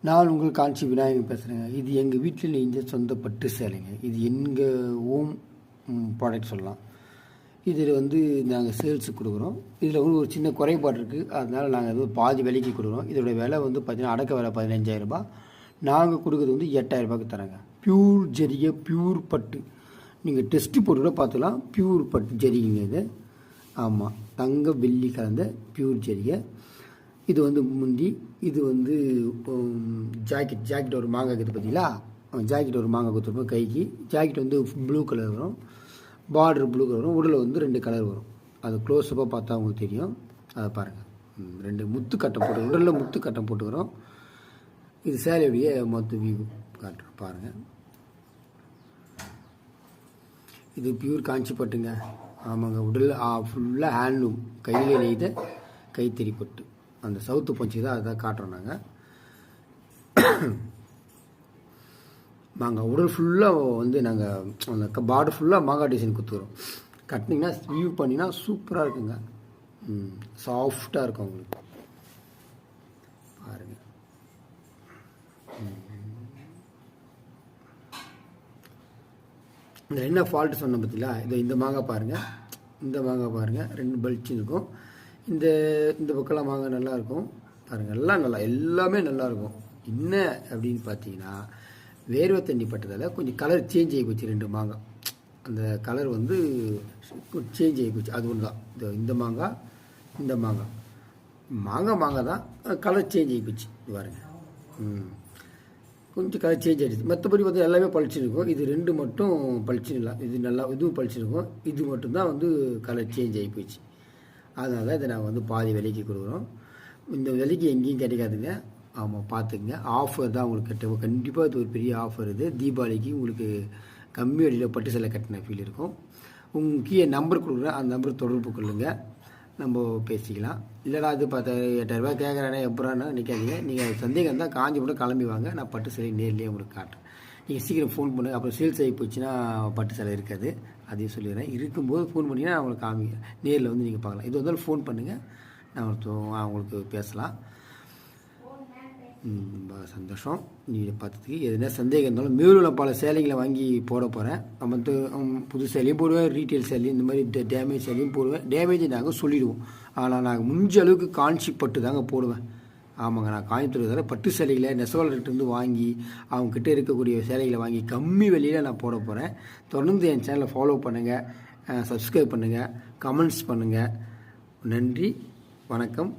நான் உங்கள் காஞ்சி விநாயகன் பேசுகிறேங்க. இது எங்கள் வீட்டில் நெய்ஞ்ச சொந்த பட்டு சேலைங்க. இது எங்கள் ஓம் ப்ராடக்ட் சொல்லலாம். இதில் நாங்கள் சேல்ஸுக்கு கொடுக்குறோம். இதில் ஒரு சின்ன குறைபாடு இருக்குது. அதனால் நாங்கள் பாதி விலைக்கு கொடுக்குறோம். இதோட விலை பார்த்திங்கன்னா அடக்க விலை 15,000 ரூபாய். நாங்கள் கொடுக்குறது 8,000 ரூபாய்க்கு தராங்க. பியூர் ஜரிகை, பியூர் பட்டு. நீங்கள் டெஸ்ட்டு போட்டு கூட பார்த்துக்கலாம். பியூர் பட்டு ஜரிகைங்க இது. ஆமாம், தங்க வெள்ளி கலந்த பியூர் ஜரிகை. இது முந்தி. இது ஜாக்கெட் ஒரு மாங்காய் இருக்குது பார்த்தீங்களா? ஜாக்கெட் ஒரு மாங்காய் கொடுத்துருப்போம் கைக்கு. ஜாக்கெட் ப்ளூ கலர் வரும், பார்டர் ப்ளூ கலர் வரும், உடலில் 2 கலர் வரும். அது க்ளோஸ்அப்பாக பார்த்தா உங்களுக்கு தெரியும். அதை பாருங்கள். 2 முத்து கட்டம் போட்டு, உடலில் முத்து கட்டம் போட்டுக்கிறோம். இது சேலையுடைய மொத்த வியூ காட்டுறோம் பாருங்கள். இது பியூர் காஞ்சி பட்டுங்க. ஆமாங்க, உடலில் ஃபுல்லாக ஹேண்ட்லூம், கையில் நெய்த கைத்தறி பட்டு. அந்த சவுத்து பஞ்சு தான் அதை காட்டுறோம் நாங்கள். மாங்காய் உடல் ஃபுல்லாக நாங்கள் அந்த பார்டர் ஃபுல்லாக மாங்காய் டிசைன் கொடுத்துக்கிறோம். கட்டினீங்கன்னா வியூ பண்ணிங்கன்னா சூப்பராக இருக்குங்க. சாஃப்டாக இருக்கும் உங்களுக்கு பாருங்கள். இந்த என்ன ஃபால்ட்டு சொன்னேன் பார்த்தீங்களா? இந்த மாங்காய் பாருங்கள், இந்த மாங்காய் பாருங்கள், 2 பல்ச்சு இருக்கும். இந்த பக்கம்லாம் மாங்காய் நல்லாயிருக்கும் பாருங்கள். எல்லாம் எல்லாமே நல்லாயிருக்கும். என்ன அப்படின்னு பார்த்தீங்கன்னா, வேர்வை தண்ணி பட்டதால் கொஞ்சம் கலர் சேஞ்ச் ஆகி போச்சு. 2 மாங்காய் அந்த கலர் சேஞ்ச் ஆகி போச்சு. அது ஒன்று தான். இந்த மாங்காய், இந்த மாங்காய் தான் கலர் சேஞ்ச் ஆகி போச்சு. பாருங்க, கொஞ்சம் கலர் சேஞ்ச் ஆகிடுச்சு. மற்றபடி எல்லாமே பளிச்சுன்னு இருக்கும். இது 2 மட்டும் பளிச்சுன்னு இல்லை. இது நல்லா இதுவும் பளிச்சுன்னு இருக்கும். இது மட்டும்தான் கலர் சேஞ்ச் ஆகி போச்சு. அதனால இதை நாங்கள் பாதி விலைக்கு கொடுக்குறோம். இந்த விலைக்கு எங்கேயும் கிடைக்காதுங்க. ஆமாம், பார்த்துக்குங்க. ஆஃபர் தான் உங்களுக்கு கண்டிப்பாக. இது ஒரு பெரிய ஆஃபர். இது தீபாவளிக்கு உங்களுக்கு கம்மி வழியில் பட்டு சேலை கட்டின ஃபீல் இருக்கும். உங்கள் நம்பர் கொடுக்குறேன், அந்த நம்பர் தொடர்பு கொள்ளுங்கள், நம்ம பேசிக்கலாம். இல்லைடா அது 8,000 ரூபாய் கேட்குறானே எப்படான்னு நினைக்காதீங்க. நீங்கள் சந்தேகம் தான் காஞ்சிபுரம் கிளம்பி வாங்க, நான் பட்டு சேலை நேர்லேயே உங்களுக்கு காட்டுறேன். நீங்கள் சீக்கிரம் ஃபோன் பண்ணுங்கள். அப்புறம் சேல்ஸ் ஆகி போச்சுன்னா பட்டு சேலை இருக்காது. அதையும் சொல்லிடுறேன். இருக்கும்போது ஃபோன் பண்ணிங்கன்னா நான் உங்களுக்கு காமிங்க, நேரில் நீங்கள் பார்க்கலாம். இது வந்தாலும் ஃபோன் பண்ணுங்கள், நான் உங்களுக்கு பேசலாம். ரொம்ப சந்தோஷம் நீங்கள் பார்த்ததுக்கு. எதுனா சந்தேகம் இருந்தாலும் மேலும் பல சேலைகளை வாங்கி போட போகிறேன். நம்ம புது சேலையும் போடுவேன், ரீட்டெயில் சேலையும், இந்த மாதிரி டேமேஜ் சேலையும் போடுவேன். டேமேஜ் நாங்கள் சொல்லிவிடுவோம். ஆனால் நாங்கள் முடிஞ்ச அளவுக்கு காஞ்சி பட்டு தாங்க போடுவேன். ஆமாங்க, நான் கோயம்புத்தூர் பட்டு சேலைகளை நெசவாளர்கிட்டருந்து வாங்கி அவங்கக்கிட்ட இருக்கக்கூடிய சேலைகளை வாங்கி கம்மி விலையில் நான் போட போகிறேன். தொடர்ந்து என் சேனலை ஃபாலோ பண்ணுங்கள், சப்ஸ்கிரைப் பண்ணுங்கள், கமெண்ட்ஸ் பண்ணுங்கள். நன்றி, வணக்கம்.